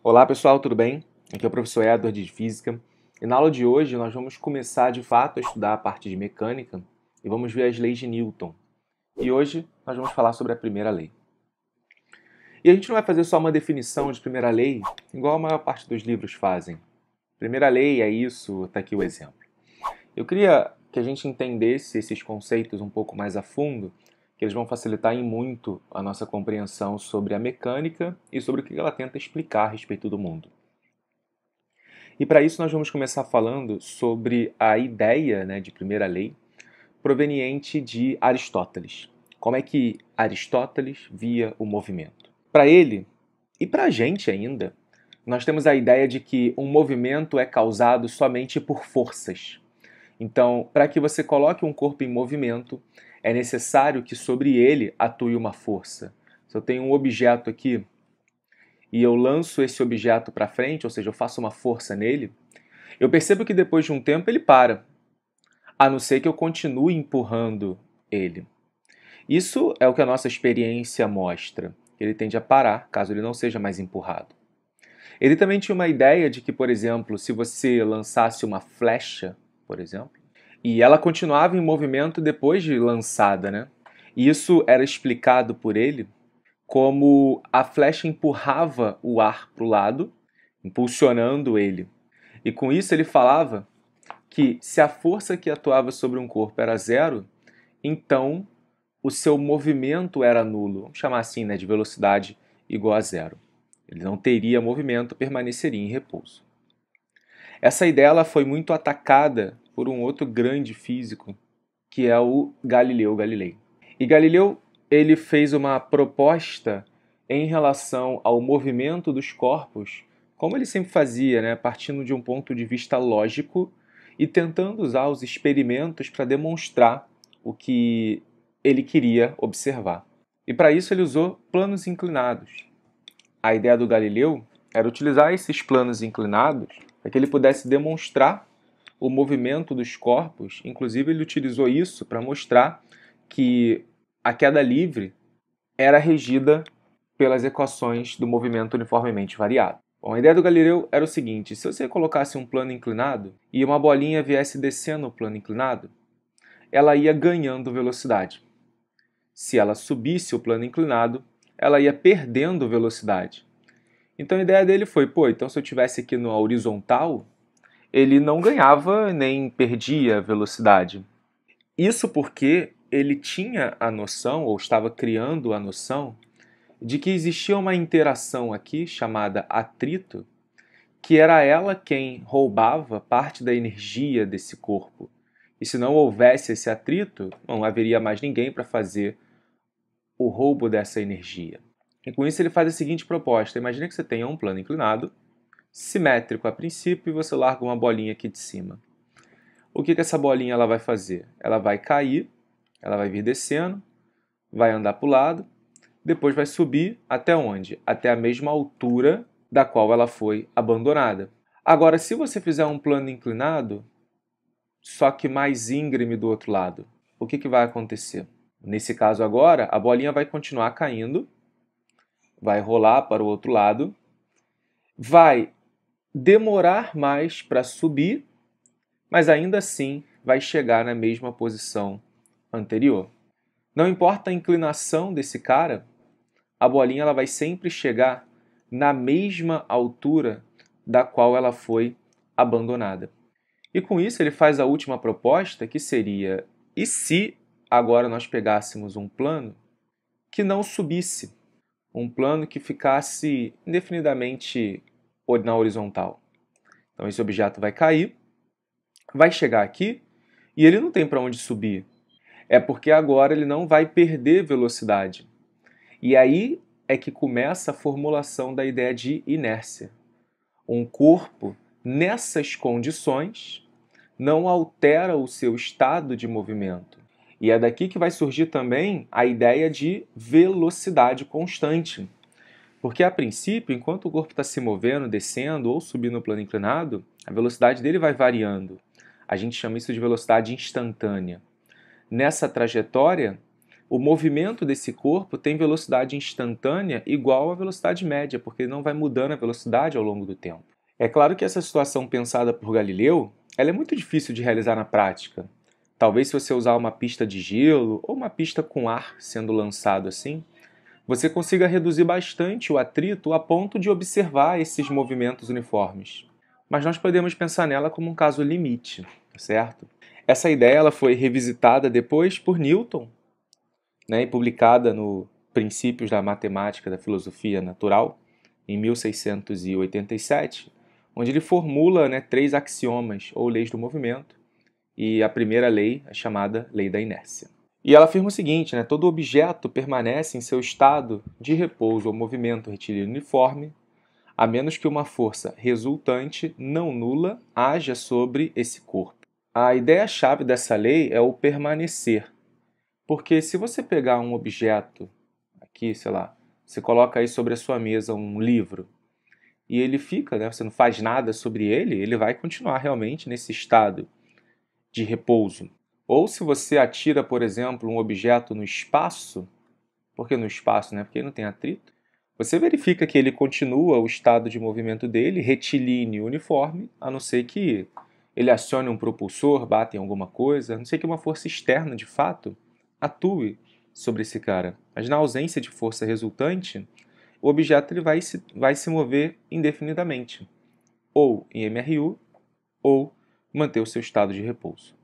Olá pessoal, tudo bem? Aqui é o professor Edward de Física e na aula de hoje nós vamos começar de fato a estudar a parte de mecânica e vamos ver as leis de Newton. E hoje nós vamos falar sobre a primeira lei. E a gente não vai fazer só uma definição de primeira lei, igual a maior parte dos livros fazem. Primeira lei é isso, está aqui o exemplo. Eu queria que a gente entendesse esses conceitos um pouco mais a fundo, que eles vão facilitar em muito a nossa compreensão sobre a mecânica e sobre o que ela tenta explicar a respeito do mundo. E para isso nós vamos começar falando sobre a ideia, de primeira lei proveniente de Aristóteles. Como é que Aristóteles via o movimento? Para ele, e para a gente ainda, nós temos a ideia de que um movimento é causado somente por forças. Então, para que você coloque um corpo em movimento, é necessário que sobre ele atue uma força. Se eu tenho um objeto aqui e eu lanço esse objeto para frente, ou seja, eu faço uma força nele, eu percebo que depois de um tempo ele para, a não ser que eu continue empurrando ele. Isso é o que a nossa experiência mostra. Ele tende a parar caso ele não seja mais empurrado. Ele também tinha uma ideia de que, por exemplo, se você lançasse uma flecha, por exemplo, e ela continuava em movimento depois de lançada, né? E isso era explicado por ele como a flecha empurrava o ar para o lado, impulsionando ele. E com isso ele falava que se a força que atuava sobre um corpo era zero, então o seu movimento era nulo. Vamos chamar assim, de velocidade igual a zero. Ele não teria movimento, permaneceria em repouso. Essa ideia ela foi muito atacada por um outro grande físico, que é o Galileu Galilei. E Galileu ele fez uma proposta em relação ao movimento dos corpos, como ele sempre fazia, partindo de um ponto de vista lógico e tentando usar os experimentos para demonstrar o que ele queria observar. E para isso ele usou planos inclinados. A ideia do Galileu era utilizar esses planos inclinados para que ele pudesse demonstrar o movimento dos corpos. Inclusive ele utilizou isso para mostrar que a queda livre era regida pelas equações do movimento uniformemente variado. Bom, a ideia do Galileu era o seguinte: se você colocasse um plano inclinado e uma bolinha viesse descendo o plano inclinado, ela ia ganhando velocidade. Se ela subisse o plano inclinado, ela ia perdendo velocidade. Então a ideia dele foi, então se eu estivesse aqui na horizontal, ele não ganhava nem perdia velocidade. Isso porque ele tinha a noção, ou estava criando a noção, de que existia uma interação aqui chamada atrito, que era ela quem roubava parte da energia desse corpo. E se não houvesse esse atrito, não haveria mais ninguém para fazer o roubo dessa energia. E com isso ele faz a seguinte proposta: imagine que você tenha um plano inclinado, simétrico a princípio, e você larga uma bolinha aqui de cima. O que essa bolinha ela vai fazer? Ela vai cair, ela vai vir descendo, vai andar para o lado, depois vai subir até onde? Até a mesma altura da qual ela foi abandonada. Agora, se você fizer um plano inclinado, só que mais íngreme do outro lado, o que vai acontecer? Nesse caso agora, a bolinha vai continuar caindo, vai rolar para o outro lado, vai demorar mais para subir, mas ainda assim vai chegar na mesma posição anterior. Não importa a inclinação desse cara, a bolinha ela vai sempre chegar na mesma altura da qual ela foi abandonada. E com isso ele faz a última proposta, que seria: e se agora nós pegássemos um plano que não subisse, um plano que ficasse indefinidamente na horizontal? Então esse objeto vai cair, vai chegar aqui e ele não tem para onde subir. É porque agora ele não vai perder velocidade. E aí é que começa a formulação da ideia de inércia. Um corpo, nessas condições, não altera o seu estado de movimento. E é daqui que vai surgir também a ideia de velocidade constante. Porque, a princípio, enquanto o corpo está se movendo, descendo ou subindo no plano inclinado, a velocidade dele vai variando. A gente chama isso de velocidade instantânea. Nessa trajetória, o movimento desse corpo tem velocidade instantânea igual à velocidade média, porque ele não vai mudando a velocidade ao longo do tempo. É claro que essa situação pensada por Galileu, ela é muito difícil de realizar na prática. Talvez se você usar uma pista de gelo ou uma pista com ar sendo lançado assim, você consiga reduzir bastante o atrito a ponto de observar esses movimentos uniformes. Mas nós podemos pensar nela como um caso limite, certo? Essa ideia ela foi revisitada depois por Newton, né, e publicada no Princípios da Matemática da Filosofia Natural, em 1687, onde ele formula, né, 3 axiomas, ou leis do movimento, e a primeira lei é chamada Lei da Inércia. E ela afirma o seguinte, né, todo objeto permanece em seu estado de repouso ou movimento retilíneo uniforme, a menos que uma força resultante não nula haja sobre esse corpo. A ideia-chave dessa lei é o permanecer, porque se você pegar um objeto, aqui, sei lá, você coloca aí sobre a sua mesa um livro, e ele fica, né, você não faz nada sobre ele, ele vai continuar realmente nesse estado de repouso. Ou se você atira, por exemplo, um objeto no espaço, por que no espaço, né? Porque ele não tem atrito, você verifica que ele continua o estado de movimento dele, retilíneo uniforme, a não ser que ele acione um propulsor, bata em alguma coisa, a não ser que uma força externa, de fato, atue sobre esse cara. Mas na ausência de força resultante, o objeto ele vai se mover indefinidamente, ou em MRU, ou manter o seu estado de repouso.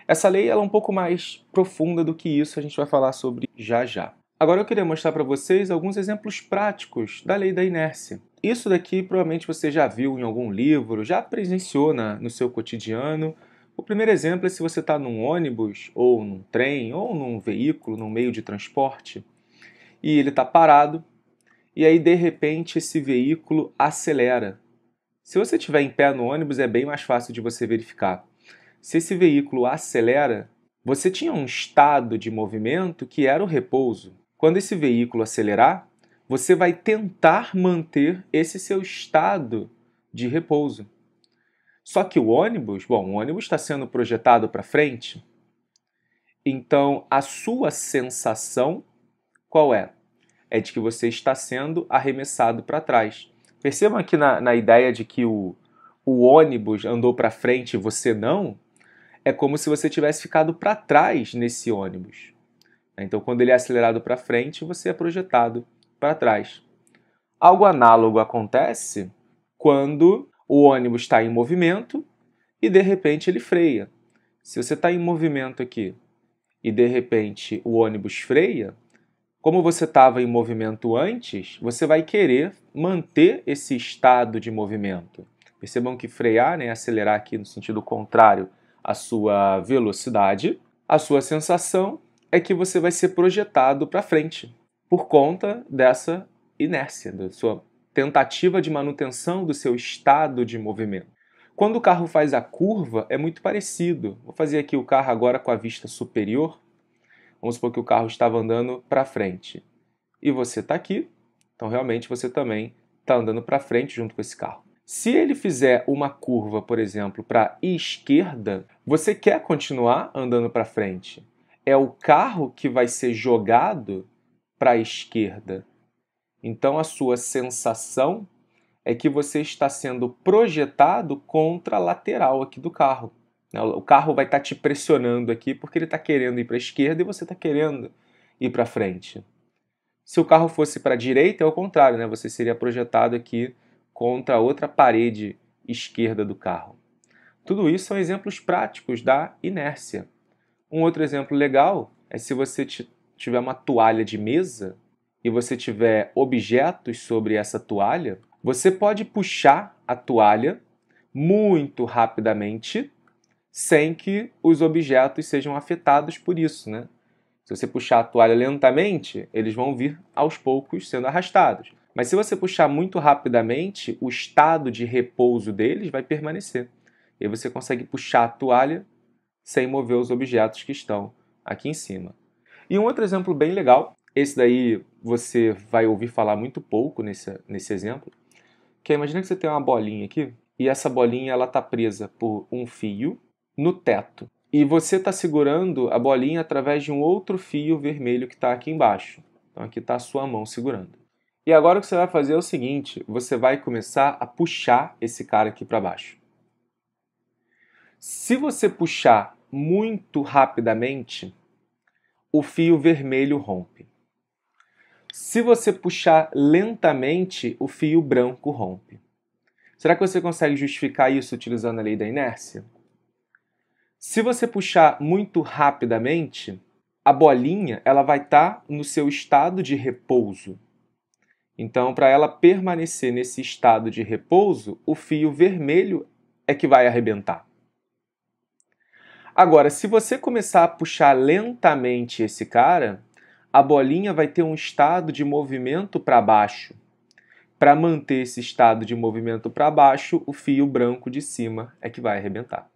Essa lei ela é um pouco mais profunda do que isso, a gente vai falar sobre já já. Agora eu queria mostrar para vocês alguns exemplos práticos da lei da inércia. Isso daqui provavelmente você já viu em algum livro, já presenciou no seu cotidiano. O primeiro exemplo é se você está num ônibus, ou num trem, ou num veículo, num meio de transporte, e ele está parado, e aí de repente esse veículo acelera. Se você estiver em pé no ônibus é bem mais fácil de você verificar. Se esse veículo acelera, você tinha um estado de movimento que era o repouso. Quando esse veículo acelerar, você vai tentar manter esse seu estado de repouso. Só que o ônibus está sendo projetado para frente, então a sua sensação qual é? É de que você está sendo arremessado para trás. Percebam aqui na ideia de que o ônibus andou para frente e você não, é como se você tivesse ficado para trás nesse ônibus. Então, quando ele é acelerado para frente, você é projetado para trás. Algo análogo acontece quando o ônibus está em movimento e, de repente, ele freia. Se você está em movimento aqui e, de repente, o ônibus freia, como você estava em movimento antes, você vai querer manter esse estado de movimento. Percebam que frear, né, acelerar aqui no sentido contrário à sua velocidade, a sua sensação é que você vai ser projetado para frente por conta dessa inércia, da sua tentativa de manutenção do seu estado de movimento. Quando o carro faz a curva, é muito parecido. Vou fazer aqui o carro agora com a vista superior. Vamos supor que o carro estava andando para frente. E você está aqui, então realmente você também está andando para frente junto com esse carro. Se ele fizer uma curva, por exemplo, para a esquerda, você quer continuar andando para frente. É o carro que vai ser jogado para a esquerda. Então a sua sensação é que você está sendo projetado contra a lateral aqui do carro. O carro vai estar te pressionando aqui porque ele está querendo ir para a esquerda e você está querendo ir para frente. Se o carro fosse para a direita, é o contrário, né? Você seria projetado aqui contra a outra parede esquerda do carro. Tudo isso são exemplos práticos da inércia. Um outro exemplo legal é se você tiver uma toalha de mesa e você tiver objetos sobre essa toalha, você pode puxar a toalha muito rapidamente sem que os objetos sejam afetados por isso, né? Se você puxar a toalha lentamente, eles vão vir aos poucos sendo arrastados. Mas se você puxar muito rapidamente, o estado de repouso deles vai permanecer. E aí você consegue puxar a toalha sem mover os objetos que estão aqui em cima. E um outro exemplo bem legal, esse daí você vai ouvir falar muito pouco nesse exemplo, que é, imagina que você tem uma bolinha aqui, e essa bolinha está presa por um fio no teto. e você está segurando a bolinha através de um outro fio vermelho que está aqui embaixo. Então aqui está a sua mão segurando. E agora o que você vai fazer é o seguinte, você vai começar a puxar esse cara aqui para baixo. Se você puxar muito rapidamente, o fio vermelho rompe. Se você puxar lentamente, o fio branco rompe. Será que você consegue justificar isso utilizando a lei da inércia? Se você puxar muito rapidamente, a bolinha ela vai estar no seu estado de repouso. Então, para ela permanecer nesse estado de repouso, o fio vermelho é que vai arrebentar. Agora, se você começar a puxar lentamente esse cara, a bolinha vai ter um estado de movimento para baixo. Para manter esse estado de movimento para baixo, o fio branco de cima é que vai arrebentar.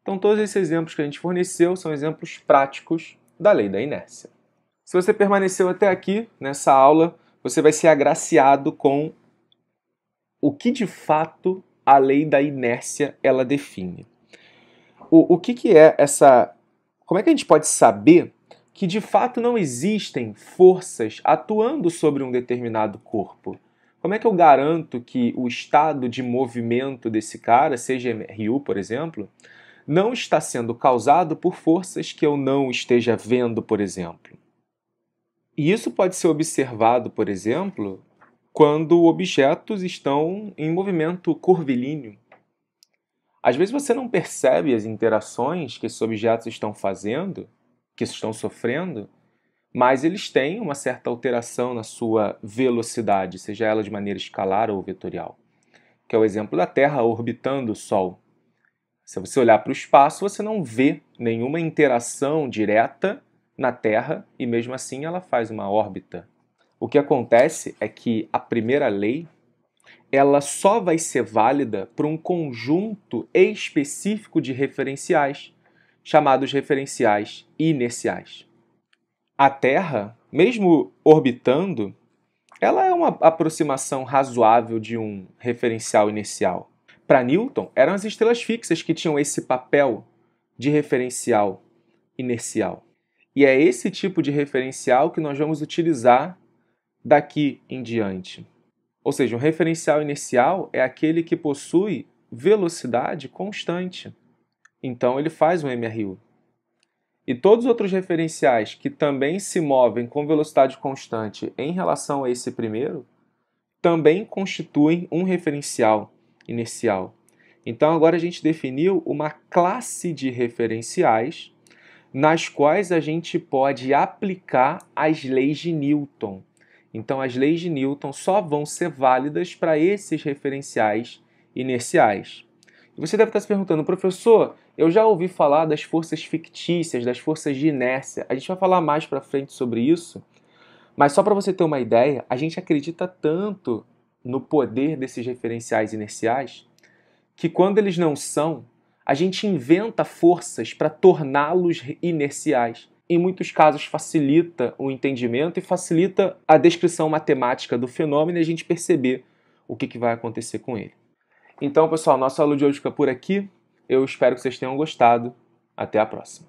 Então, todos esses exemplos que a gente forneceu são exemplos práticos da lei da inércia. Se você permaneceu até aqui nessa aula, você vai ser agraciado com o que de fato a lei da inércia ela define. O que é essa... Como é que a gente pode saber que de fato não existem forças atuando sobre um determinado corpo? Como é que eu garanto que o estado de movimento desse cara, seja MRU, por exemplo, não está sendo causado por forças que eu não esteja vendo, por exemplo? E isso pode ser observado, por exemplo, quando objetos estão em movimento curvilíneo. Às vezes você não percebe as interações que esses objetos estão fazendo, que estão sofrendo, mas eles têm uma certa alteração na sua velocidade, seja ela de maneira escalar ou vetorial, que é o exemplo da Terra orbitando o Sol. Se você olhar para o espaço, você não vê nenhuma interação direta na Terra e mesmo assim ela faz uma órbita. O que acontece é que a primeira lei ela só vai ser válida para um conjunto específico de referenciais, chamados referenciais inerciais. A Terra, mesmo orbitando, ela é uma aproximação razoável de um referencial inercial. Para Newton, eram as estrelas fixas que tinham esse papel de referencial inercial. E é esse tipo de referencial que nós vamos utilizar daqui em diante. Ou seja, um referencial inercial é aquele que possui velocidade constante. Então ele faz um MRU. E todos os outros referenciais que também se movem com velocidade constante em relação a esse primeiro, também constituem um referencial inercial. Então agora a gente definiu uma classe de referenciais nas quais a gente pode aplicar as leis de Newton. Então as leis de Newton só vão ser válidas para esses referenciais inerciais. E você deve estar se perguntando, professor, eu já ouvi falar das forças fictícias, das forças de inércia. A gente vai falar mais para frente sobre isso, mas só para você ter uma ideia, a gente acredita tanto no poder desses referenciais inerciais que quando eles não são, a gente inventa forças para torná-los inerciais. Em muitos casos facilita o entendimento e facilita a descrição matemática do fenômeno e a gente perceber o que vai acontecer com ele. Então, pessoal, nossa aula de hoje fica por aqui. Eu espero que vocês tenham gostado. Até a próxima.